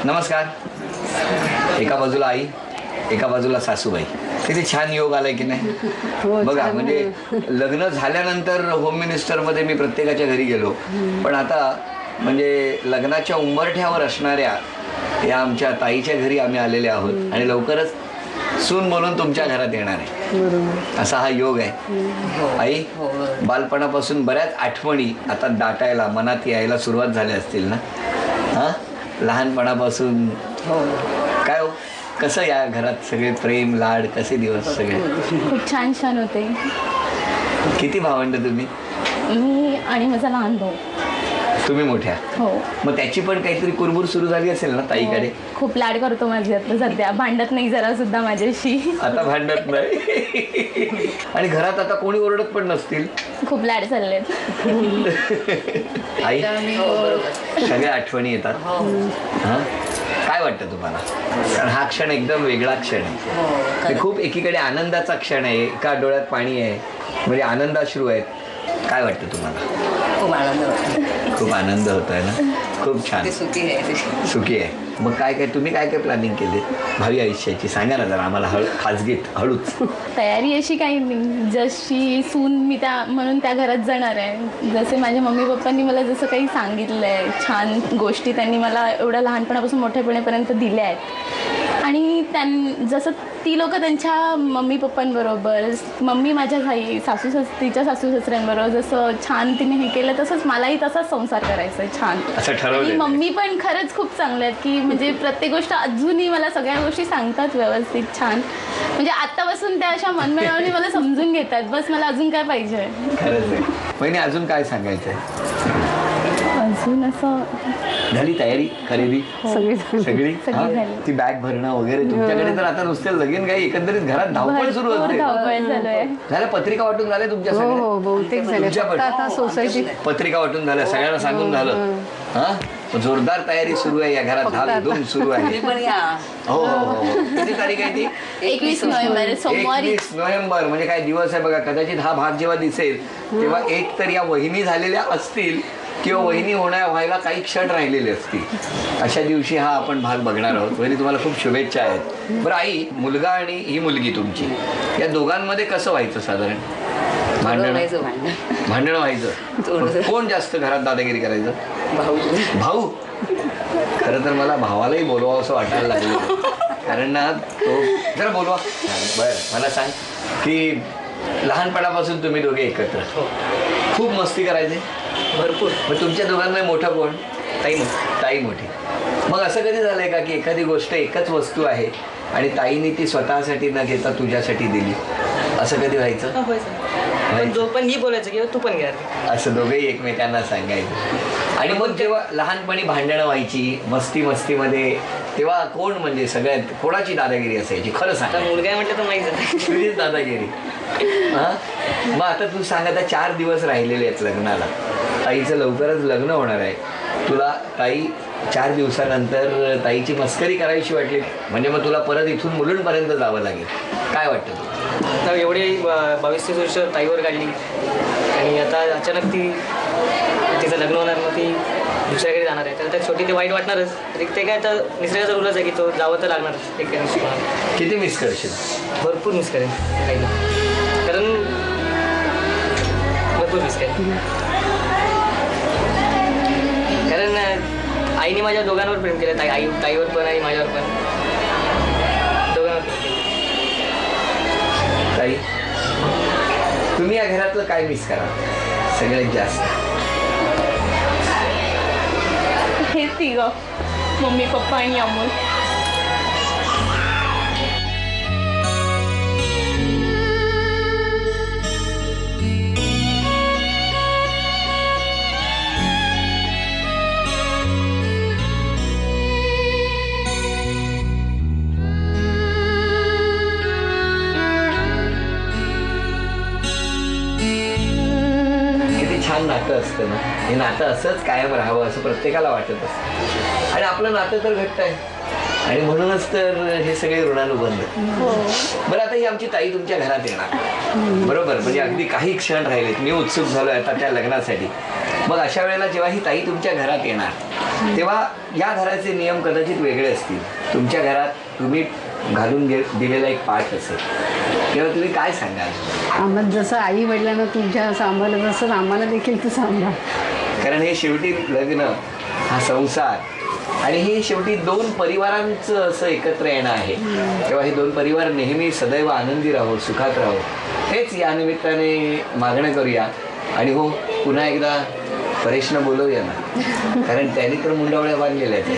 नमस्कार. एका बाजूला आई, एका बाजूला सासूबाई. किती छान योग आलाय की नाही. बघा, म्हणजे लग्न झाल्यानंतर होम मिनिस्टरमध्ये मी प्रत्येकाच्या घरी गेलो, पण आता म्हणजे लग्नाच्या उंबरठ्यावर असणाऱ्या या आमच्या ताईच्या घरी आम्ही आलेले आहोत आणि लवकरच सून बोलून तुमच्या घरात येणार आहे. असा हा योग आहे. आई, बालपणापासून बऱ्याच आठवणी आता दाटायला मनात यायला सुरुवात झाल्या असतील ना. हां, लहानपणापासून काय हो, कसं या घरात सगळे प्रेम लाड, कसे दिवस सगळे? खूप छान छान होते. किती भावंड तुम्ही? मी आणि माझा लहान भाऊ. तुम्ही मोठ्या? हो. मग त्याची पण काहीतरी कुरबुर सुरू झाली असेल ना ताईकडे? खूप लाड करतो माझे आता सध्या. भांडत नाही जरा सुद्धा माझ्याशी. आता भांडत नाही. आणि घरात आता कोणी ओरडत पण नसतील. खूप लाड चाललेत. आई, सगळ्या आठवणी येतात. हां, काय वाटतं तुम्हाला? कारण हा क्षण एकदम वेगळा क्षण आहे. खूप एकीकडे आनंदाचा क्षण आहे, एका डोळ्यात पाणी आहे, म्हणजे आनंदाश्रू आहेत. काय वाटतं तुम्हाला? खूप आनंद होतो. खूप आनंद होतोय ना. खूप छान. सुखी आहे. सुखी आहे. मग काय काय तुम्ही काय काय प्लॅनिंग केली भावी आयुष्याची? सांगा ना जरा आम्हाला, खाजगीत हळूच. तयारी अशी काही नाही, जशी सून मी म्हणून त्या घरात जाणार आहे. जसे माझ्या मम्मी पप्पांनी मला जसं काही सांगितलंय, छान गोष्टी त्यांनी मला एवढ्या लहानपणापासून मोठेपणेपर्यंत दिल्या आहेत. आणि जसं ती लोक त्यांच्या मम्मी पप्पांबरोबर, मम्मी माझ्या तिच्या सासू सासऱ्यांबरोबर जसं छान तिने हे केलं, तसंच मलाही तसाच संसार करायचा आहे छान. आणि मम्मी पण खरंच खूप चांगल्या आहेत की म्हणजे प्रत्येक गोष्ट अजूनही मला सगळ्या गोष्टी सांगतात व्यवस्थित छान. म्हणजे आत्तापासून त्या अशा मनमिळावून मला समजून घेतात. बस मला अजून काय पाहिजे. खरंच. अजून काय सांगायचंय? अजून असं झाली तयारी, खरेदी सगळी झाली. ती बॅग भरणं वगैरे तुमच्याकडे तर आता नुसते लगीन काही एकंदरीत घरात धावपळ सुरू होते. झालं, पत्रिका वाटून झाल्या तुमच्या सगळ्या? बहुतेक झाल्या. पत्रिका वाटून झाल्या, सगळ्यांना सांगून झालं. हा, जोरदार तयारी सुरू आहे या घरात, धामधूम सुरू आहे. हो हो हो. किती तारीख आहे ती? 21 नोव्हेंबर, सोमवारी. 21 नोव्हेंबर म्हणजे काय दिवस आहे बघा. कदाचित हा भाग जेव्हा दिसेल तेव्हा एक तर या वहिनी झालेल्या असतील किंवा वहिनी व्हायला काही क्षण राहिलेले असतील. अशा दिवशी हा आपण भाग बघणार आहोत. वहिनी, तुम्हाला खूप शुभेच्छा आहेत. बरं आई, मुलगा आणि ही मुलगी तुमची, या दोघांमध्ये कसं व्हायचं साधारण? भांडण व्हायचं. कोण जास्त घरात दादागिरी करायचं? भाऊ. खरं तर मला भावालाही बोलवा असं वाटायला लागलं, कारण ना तो जरा बोलवा. बरं, मला सांग की लहानपणापासून तुम्ही दोघे एकत्र खूप मस्ती करायचे? भरपूर. मग तुमच्या दोघांमध्ये मोठं कोण? ताई मोठी. मग असं कधी झालंय का की एखादी गोष्ट, एकच वस्तू आहे आणि ताईने ती स्वतःसाठी न घेता तुझ्यासाठी दिली, असं कधी व्हायचं? पण ही बोलायचं किंवा तू पण घ्या, असं दोघेही एकमेकांना सांगायचं. आणि मग जेव्हा लहानपणी भांडणं व्हायची मस्तीमध्ये, तेव्हा कोण म्हणजे सगळ्यात कोणाची दादागिरी असायची? खरं सांग. मुलगा म्हटलं तर माहिती तुझीच दादागिरी. हां, मग आता तू सांग, आता 4 दिवस राहिलेले आहेत लग्नाला. ताईचं लवकरच लग्न होणार आहे. तुला ताई 4 दिवसानंतर ताईची मस्करी करायची वाटली म्हणजे मग तुला परत इथून मुलुंडपर्यंत जावं लागेल. काय वाटतं तुला? आता एवढे 22-23 वर्ष ताईवर काढली आणि आता अचानक तिचं लग्न होणार, मग ती दुसऱ्याकडे जाणार आहे, तर त्या छोटी ते वाईट वाटणारच. ते काय तर निसर्गाचा रूलच आहे की तो जावं तर लागणारच. किती मिस करशील? भरपूर मिस करेन ताईला, कारण भरपूर मिस करेन. कारण आईने माझ्या दोघांवर प्रेम केलं. ताईवर पण आणि माझ्यावर पण, दोघांवर प्रेम केलं. ताई, तुम्ही या घरातलं काय मिस करा सगळ्यात जास्त? हे तिघं, मम्मी पप्पा आणि अमोल. छान नातं असतं ना, हे नातं असंच कायम राहावं असं प्रत्येकाला वाटत असतं. आणि आपलं नातं तर घट्ट आहे आणि म्हणूनच तर हे सगळे ऋणानुबंध. बरं, आता ही आमची ताई तुमच्या घरात येणार, बरोबर? म्हणजे अगदी काही क्षण राहिलेत, मी उत्सुक झालोय आता त्या लग्नासाठी. मग अशा वेळेला जेव्हा ही ताई तुमच्या घरात येणार तेव्हा या घराचे नियम कदाचित वेगळे असतील. तुमच्या घरात तुम्ही घालून दिलेला एक पाठ असेल, तेव्हा तुम्ही काय सांगाल? आम्हाला जसं आई वडिलांना तुझ्या सांभाळलं तसंच आम्हाला देखील तू सांभाळ. कारण हे शेवटी लग्न, हा संसार, आणि हे शेवटी दोन परिवारांचं असं एकत्र येणं आहे. तेव्हा हे दोन परिवार नेहमी सदैव आनंदी राहो, सुखात राहो, हेच या निमित्ताने मागणं करूया. आणि हो, पुन्हा एकदा परेशनं बोलवूया ना, कारण त्याने तर मुंडावळ्या बांधलेल्या आहेत.